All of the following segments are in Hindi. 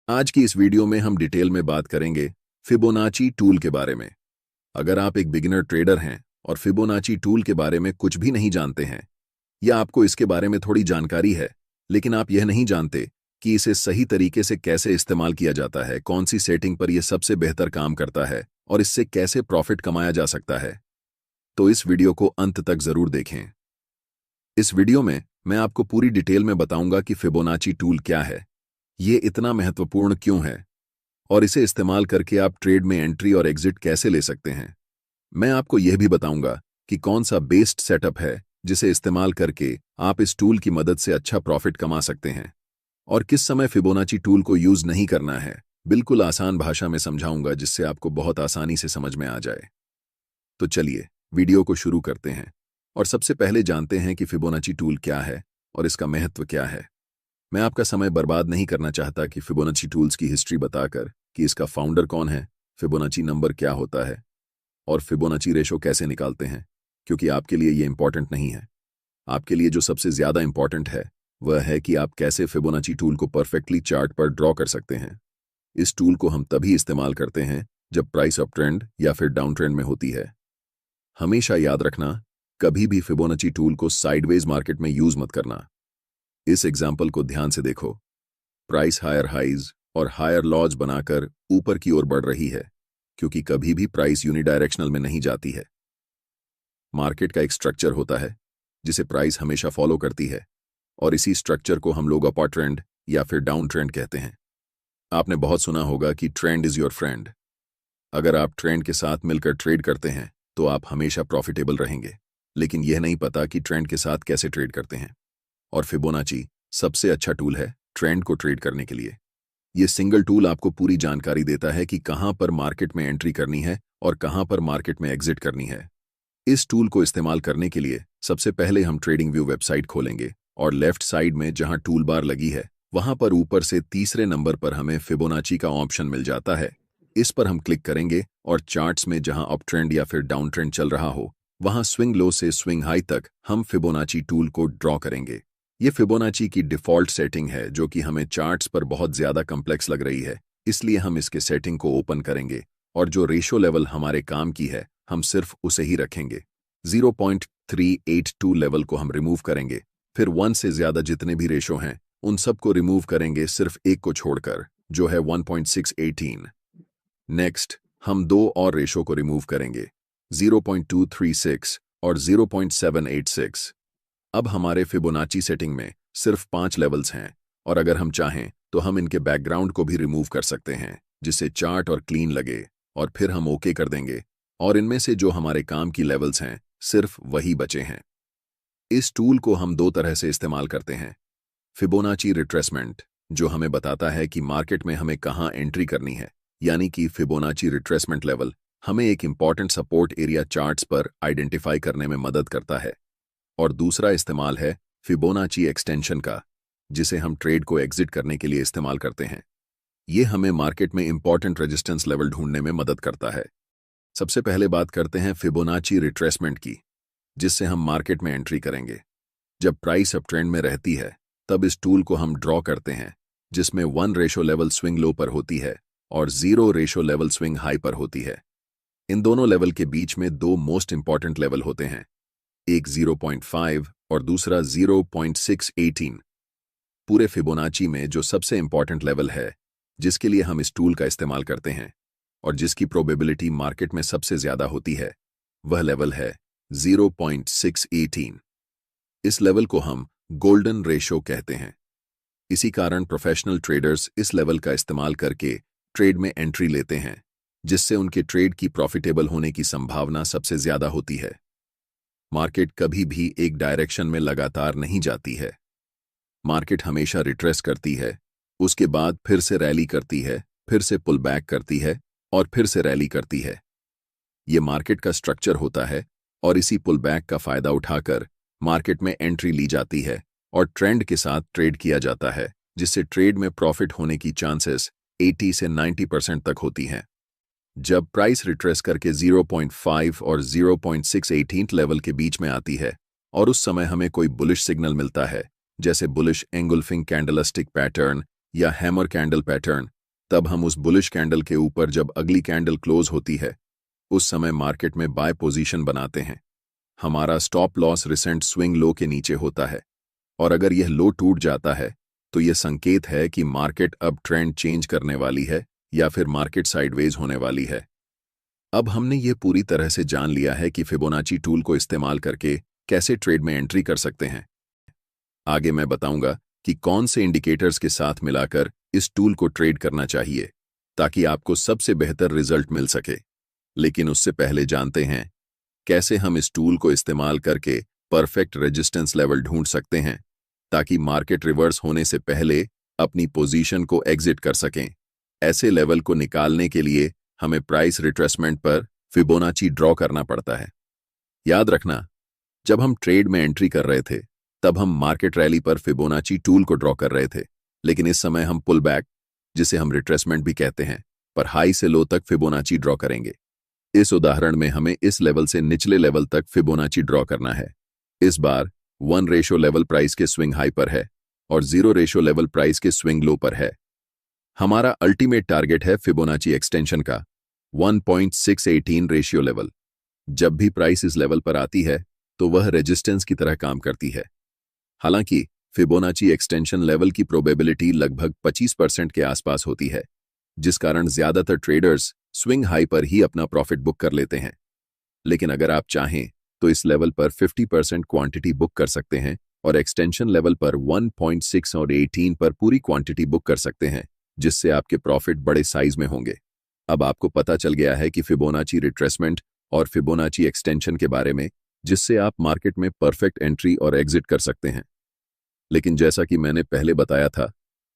आज की इस वीडियो में हम डिटेल में बात करेंगे फिबोनाची टूल के बारे में। अगर आप एक बिगिनर ट्रेडर हैं और फिबोनाची टूल के बारे में कुछ भी नहीं जानते हैं, या आपको इसके बारे में थोड़ी जानकारी है लेकिन आप यह नहीं जानते कि इसे सही तरीके से कैसे इस्तेमाल किया जाता है, कौन सी सेटिंग पर यह सबसे बेहतर काम करता है और इससे कैसे प्रॉफिट कमाया जा सकता है, तो इस वीडियो को अंत तक जरूर देखें। इस वीडियो में मैं आपको पूरी डिटेल में बताऊंगा कि फिबोनाची टूल क्या है, ये इतना महत्वपूर्ण क्यों है और इसे इस्तेमाल करके आप ट्रेड में एंट्री और एग्जिट कैसे ले सकते हैं। मैं आपको यह भी बताऊंगा कि कौन सा बेस्ड सेटअप है जिसे इस्तेमाल करके आप इस टूल की मदद से अच्छा प्रॉफिट कमा सकते हैं और किस समय फिबोनाची टूल को यूज नहीं करना है। बिल्कुल आसान भाषा में समझाऊंगा जिससे आपको बहुत आसानी से समझ में आ जाए। तो चलिए वीडियो को शुरू करते हैं और सबसे पहले जानते हैं कि फिबोनाची टूल क्या है और इसका महत्व क्या है। मैं आपका समय बर्बाद नहीं करना चाहता कि फिबोनाची टूल्स की हिस्ट्री बताकर कि इसका फाउंडर कौन है, फिबोनाची नंबर क्या होता है और फिबोनाची रेशो कैसे निकालते हैं, क्योंकि आपके लिए ये इंपॉर्टेंट नहीं है। आपके लिए जो सबसे ज्यादा इंपॉर्टेंट है वह है कि आप कैसे फिबोनाची टूल को परफेक्टली चार्ट पर ड्रॉ कर सकते हैं। इस टूल को हम तभी इस्तेमाल करते हैं जब प्राइस अप ट्रेंड या फिर डाउन ट्रेंड में होती है। हमेशा याद रखना, कभी भी फिबोनाची टूल को साइडवेज मार्केट में यूज मत करना। इस एग्जाम्पल को ध्यान से देखो। प्राइस हायर हाइज और हायर लॉज बनाकर ऊपर की ओर बढ़ रही है, क्योंकि कभी भी प्राइस यूनिडायरेक्शनल में नहीं जाती है। मार्केट का एक स्ट्रक्चर होता है जिसे प्राइस हमेशा फॉलो करती है और इसी स्ट्रक्चर को हम लोग अपर ट्रेंड या फिर डाउन ट्रेंड कहते हैं। आपने बहुत सुना होगा कि ट्रेंड इज योर फ्रेंड। अगर आप ट्रेंड के साथ मिलकर ट्रेड करते हैं तो आप हमेशा प्रॉफिटेबल रहेंगे, लेकिन यह नहीं पता कि ट्रेंड के साथ कैसे ट्रेड करते हैं। और फिबोनाची सबसे अच्छा टूल है ट्रेंड को ट्रेड करने के लिए। यह सिंगल टूल आपको पूरी जानकारी देता है कि कहां पर मार्केट में एंट्री करनी है और कहां पर मार्केट में एग्जिट करनी है। इस टूल को इस्तेमाल करने के लिए सबसे पहले हम ट्रेडिंग व्यू वेबसाइट खोलेंगे और लेफ्ट साइड में जहां टूल बार लगी है वहां पर ऊपर से तीसरे नंबर पर हमें फिबोनाची का ऑप्शन मिल जाता है। इस पर हम क्लिक करेंगे और चार्ट्स में जहां अप ट्रेंड या फिर डाउन ट्रेंड चल रहा हो वहां स्विंग लो से स्विंग हाई तक हम फिबोनाची टूल को ड्रॉ करेंगे। ये फिबोनाची की डिफ़ॉल्ट सेटिंग है जो कि हमें चार्ट्स पर बहुत ज़्यादा कम्प्लेक्स लग रही है, इसलिए हम इसके सेटिंग को ओपन करेंगे और जो रेशो लेवल हमारे काम की है हम सिर्फ उसे ही रखेंगे। 0.382 लेवल को हम रिमूव करेंगे, फिर 1 से ज़्यादा जितने भी रेशो हैं उन सब को रिमूव करेंगे सिर्फ एक को छोड़कर, जो है 1.618। नेक्स्ट हम दो और रेशो को रिमूव करेंगे, 0.236 और 0.786। अब हमारे फिबोनाची सेटिंग में सिर्फ 5 लेवल्स हैं और अगर हम चाहें तो हम इनके बैकग्राउंड को भी रिमूव कर सकते हैं जिससे चार्ट और क्लीन लगे, और फिर हम ओके कर देंगे और इनमें से जो हमारे काम की लेवल्स हैं सिर्फ वही बचे हैं। इस टूल को हम दो तरह से इस्तेमाल करते हैं। फिबोनाची रिट्रेसमेंट, जो हमें बताता है कि मार्केट में हमें कहाँ एंट्री करनी है, यानी कि फिबोनाची रिट्रेसमेंट लेवल हमें एक इंपॉर्टेंट सपोर्ट एरिया चार्ट्स पर आइडेंटिफाई करने में मदद करता है। और दूसरा इस्तेमाल है फिबोनाची एक्सटेंशन का, जिसे हम ट्रेड को एग्जिट करने के लिए इस्तेमाल करते हैं। यह हमें मार्केट में इंपॉर्टेंट रेजिस्टेंस लेवल ढूंढने में मदद करता है। सबसे पहले बात करते हैं फिबोनाची रिट्रेसमेंट की, जिससे हम मार्केट में एंट्री करेंगे। जब प्राइस अप ट्रेंड में रहती है तब इस टूल को हम ड्रॉ करते हैं, जिसमें 1 रेशो लेवल स्विंग लो पर होती है और 0 रेशो लेवल स्विंग हाई पर होती है। इन दोनों लेवल के बीच में दो मोस्ट इंपॉर्टेंट लेवल होते हैं, एक 0.5 और दूसरा 0.618। पूरे फिबोनाची में जो सबसे इंपॉर्टेंट लेवल है जिसके लिए हम इस टूल का इस्तेमाल करते हैं और जिसकी प्रोबेबिलिटी मार्केट में सबसे ज्यादा होती है, वह लेवल है 0.618। इस लेवल को हम गोल्डन रेशो कहते हैं। इसी कारण प्रोफेशनल ट्रेडर्स इस लेवल का इस्तेमाल करके ट्रेड में एंट्री लेते हैं, जिससे उनके ट्रेड की प्रॉफिटेबल होने की संभावना सबसे ज्यादा होती है। मार्केट कभी भी एक डायरेक्शन में लगातार नहीं जाती है। मार्केट हमेशा रिट्रेस करती है, उसके बाद फिर से रैली करती है, फिर से पुल बैक करती है और फिर से रैली करती है। ये मार्केट का स्ट्रक्चर होता है और इसी पुल बैक का फायदा उठाकर मार्केट में एंट्री ली जाती है और ट्रेंड के साथ ट्रेड किया जाता है, जिससे ट्रेड में प्रॉफिट होने की चांसेस 80 से 90% तक होती हैं। जब प्राइस रिट्रेस करके 0.5 और 0.618 लेवल के बीच में आती है और उस समय हमें कोई बुलिश सिग्नल मिलता है, जैसे बुलिश एंगुल्फिंग कैंडलस्टिक पैटर्न या हैमर कैंडल पैटर्न, तब हम उस बुलिश कैंडल के ऊपर जब अगली कैंडल क्लोज होती है उस समय मार्केट में बाय पोजीशन बनाते हैं। हमारा stop loss recent swing low के नीचे होता है और अगर यह लो टूट जाता है तो यह संकेत है कि मार्केट अब ट्रेंड चेंज करने वाली है या फिर मार्केट साइडवेज होने वाली है। अब हमने ये पूरी तरह से जान लिया है कि फिबोनाची टूल को इस्तेमाल करके कैसे ट्रेड में एंट्री कर सकते हैं। आगे मैं बताऊंगा कि कौन से इंडिकेटर्स के साथ मिलाकर इस टूल को ट्रेड करना चाहिए ताकि आपको सबसे बेहतर रिजल्ट मिल सके। लेकिन उससे पहले जानते हैं कैसे हम इस टूल को इस्तेमाल करके परफेक्ट रेजिस्टेंस लेवल ढूंढ सकते हैं ताकि मार्केट रिवर्स होने से पहले अपनी पोजीशन को एग्जिट कर सकें। ऐसे लेवल को निकालने के लिए हमें प्राइस रिट्रेसमेंट पर फिबोनाची ड्रॉ करना पड़ता है। याद रखना, जब हम ट्रेड में एंट्री कर रहे थे तब हम मार्केट रैली पर फिबोनाची टूल को ड्रॉ कर रहे थे, लेकिन इस समय हम पुल बैक, जिसे हम रिट्रेसमेंट भी कहते हैं, पर हाई से लो तक फिबोनाची ड्रॉ करेंगे। इस उदाहरण में हमें इस लेवल से निचले लेवल तक फिबोनाची ड्रॉ करना है। इस बार 1 रेशो लेवल प्राइस के स्विंग हाई पर है और 0 रेशो लेवल प्राइस के स्विंग लो पर है। हमारा अल्टीमेट टारगेट है फिबोनाची एक्सटेंशन का 1.618 रेशियो लेवल। जब भी प्राइस इस लेवल पर आती है तो वह रेजिस्टेंस की तरह काम करती है। हालांकि फिबोनाची एक्सटेंशन लेवल की प्रोबेबिलिटी लगभग 25% के आसपास होती है, जिस कारण ज्यादातर ट्रेडर्स स्विंग हाई पर ही अपना प्रॉफिट बुक कर लेते हैं। लेकिन अगर आप चाहें तो इस लेवल पर 50% क्वांटिटी बुक कर सकते हैं और एक्सटेंशन लेवल पर 1.6 और 18 पर पूरी क्वांटिटी बुक कर सकते हैं, जिससे आपके प्रॉफिट बड़े साइज में होंगे। अब आपको पता चल गया है कि फिबोनाची रिट्रेसमेंट और फिबोनाची एक्सटेंशन के बारे में, जिससे आप मार्केट में परफेक्ट एंट्री और एग्जिट कर सकते हैं। लेकिन जैसा कि मैंने पहले बताया था,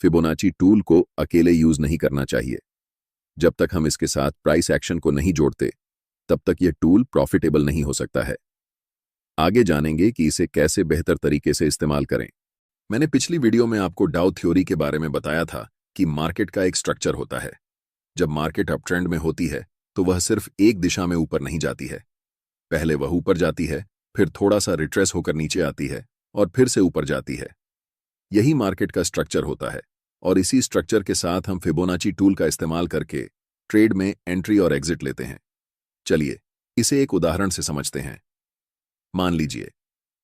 फिबोनाची टूल को अकेले यूज नहीं करना चाहिए। जब तक हम इसके साथ प्राइस एक्शन को नहीं जोड़ते तब तक यह टूल प्रॉफिटेबल नहीं हो सकता है। आगे जानेंगे कि इसे कैसे बेहतर तरीके से इस्तेमाल करें। मैंने पिछली वीडियो में आपको डाउ थ्योरी के बारे में बताया था कि मार्केट का एक स्ट्रक्चर होता है। जब मार्केट अप ट्रेंड में होती है तो वह सिर्फ एक दिशा में ऊपर नहीं जाती है। पहले वह ऊपर जाती है, फिर थोड़ा सा रिट्रेस होकर नीचे आती है और फिर से ऊपर जाती है। यही मार्केट का स्ट्रक्चर होता है और इसी स्ट्रक्चर के साथ हम फिबोनाची टूल का इस्तेमाल करके ट्रेड में एंट्री और एग्जिट लेते हैं। चलिए इसे एक उदाहरण से समझते हैं। मान लीजिए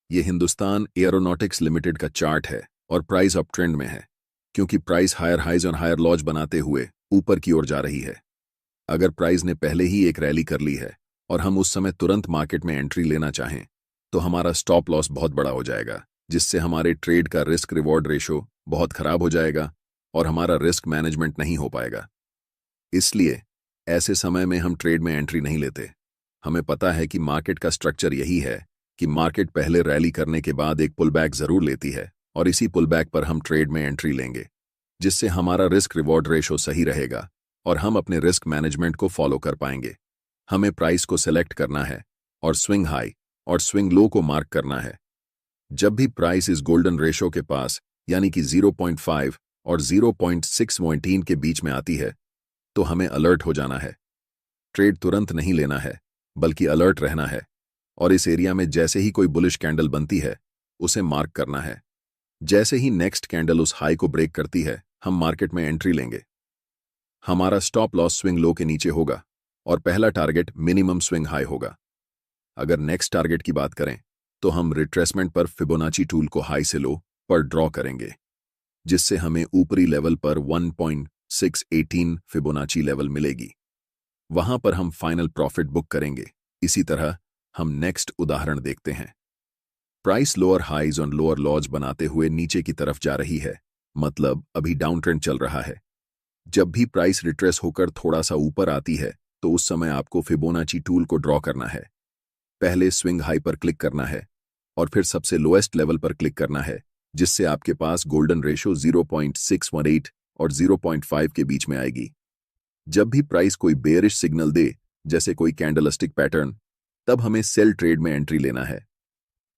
यह हिंदुस्तान एरोनॉटिक्स लिमिटेड का चार्ट है और प्राइस अप ट्रेंड में है, क्योंकि प्राइस हायर हाइज और हायर लॉज बनाते हुए ऊपर की ओर जा रही है। अगर प्राइस ने पहले ही एक रैली कर ली है और हम उस समय तुरंत मार्केट में एंट्री लेना चाहें तो हमारा स्टॉप लॉस बहुत बड़ा हो जाएगा, जिससे हमारे ट्रेड का रिस्क रिवॉर्ड रेशो बहुत खराब हो जाएगा और हमारा रिस्क मैनेजमेंट नहीं हो पाएगा। इसलिए ऐसे समय में हम ट्रेड में एंट्री नहीं लेते। हमें पता है कि मार्केट का स्ट्रक्चर यही है कि मार्केट पहले रैली करने के बाद एक पुलबैक जरूर लेती है और इसी पुलबैक पर हम ट्रेड में एंट्री लेंगे, जिससे हमारा रिस्क रिवॉर्ड रेशो सही रहेगा और हम अपने रिस्क मैनेजमेंट को फॉलो कर पाएंगे। हमें प्राइस को सेलेक्ट करना है और स्विंग हाई और स्विंग लो को मार्क करना है। जब भी प्राइस इस गोल्डन रेशो के पास यानी कि 0.5 और 0.618 के बीच में आती है तो हमें अलर्ट हो जाना है। ट्रेड तुरंत नहीं लेना है, बल्कि अलर्ट रहना है और इस एरिया में जैसे ही कोई बुलिश कैंडल बनती है उसे मार्क करना है। जैसे ही नेक्स्ट कैंडल उस हाई को ब्रेक करती है हम मार्केट में एंट्री लेंगे। हमारा स्टॉप लॉस स्विंग लो के नीचे होगा और पहला टारगेट मिनिमम स्विंग हाई होगा। अगर नेक्स्ट टारगेट की बात करें तो हम रिट्रेसमेंट पर फिबोनाची टूल को हाई से लो पर ड्रॉ करेंगे, जिससे हमें ऊपरी लेवल पर 1.618 फिबोनाची लेवल मिलेगी। वहां पर हम फाइनल प्रॉफिट बुक करेंगे। इसी तरह हम नेक्स्ट उदाहरण देखते हैं। प्राइस लोअर हाइज और लोअर लॉज बनाते हुए नीचे की तरफ जा रही है, मतलब अभी डाउन ट्रेंड चल रहा है। जब भी प्राइस रिट्रेस होकर थोड़ा सा ऊपर आती है तो उस समय आपको फिबोनाची टूल को ड्रॉ करना है। पहले स्विंग हाई पर क्लिक करना है और फिर सबसे लोएस्ट लेवल पर क्लिक करना है, जिससे आपके पास गोल्डन रेशो 0.618 और 0.5 के बीच में आएगी। जब भी प्राइस कोई बेयरिश सिग्नल दे, जैसे कोई कैंडलस्टिक पैटर्न, तब हमें सेल ट्रेड में एंट्री लेना है।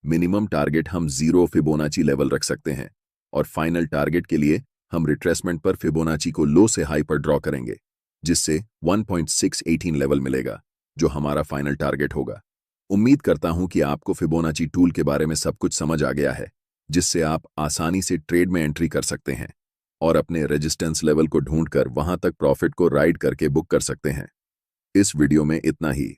मिनिमम टारगेट हम 0 फिबोनाची लेवल रख सकते हैं और फाइनल टारगेट के लिए हम रिट्रेसमेंट पर फिबोनाची को लो से हाई पर ड्रॉ करेंगे, जिससे 1.618 लेवल मिलेगा, जो हमारा फाइनल टारगेट होगा। उम्मीद करता हूं कि आपको फिबोनाची टूल के बारे में सब कुछ समझ आ गया है, जिससे आप आसानी से ट्रेड में एंट्री कर सकते हैं और अपने रेजिस्टेंस लेवल को ढूंढकर वहां तक प्रॉफिट को राइड करके बुक कर सकते हैं। इस वीडियो में इतना ही।